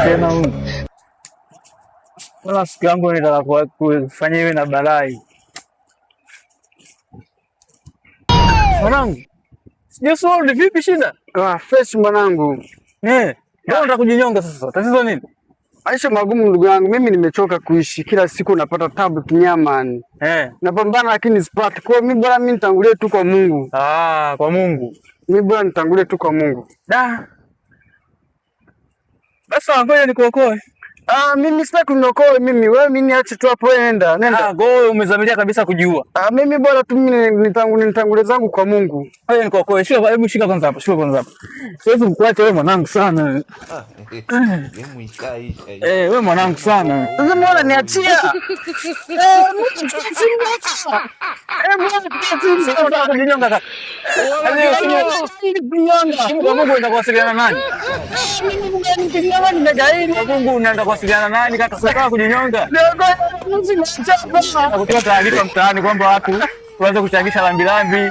Tena wala siku yangu nitaka kufanya iwe na balai. Mwanangu, sijasoma vipi shida? Fresh mwanangu. Ndio nataka kujinyonga sasa. Tatizo nini? Maisha magumu ndugu yangu, mimi nimechoka kuishi. Kila siku napata tabu kinyama ni. Napambana lakini sipati. Kwa mimi bora mimi nitangulie tu kwa Mungu. Kwa Mungu. Mimi bora nitangulie tu kwa Mungu. Basi ngoja nikuokoe. Mimi sitaki kuniokoe mimi. Wewe mimi niache tu hapo, nenda. Go umezamilia kabisa kujiua. Mimi bora tu mimi nitangulie zangu kwa Mungu. Ngoja nikuokoe. Hebu shika kwanza hapo. Shika kwanza hapo. Siwezi kukuacha wewe mwanangu sana. Wewe mwanangu sana. Sasa mbona niachia? Mbona kujinyonga kaka? Mungu unaenda kuwasiliana nani? Mungu unaenda kuwasiliana nani kaka? Sasa kujinyonga. Nakutoa taarifa mtaani kwamba watu tuanze kuchangisha lambilambi.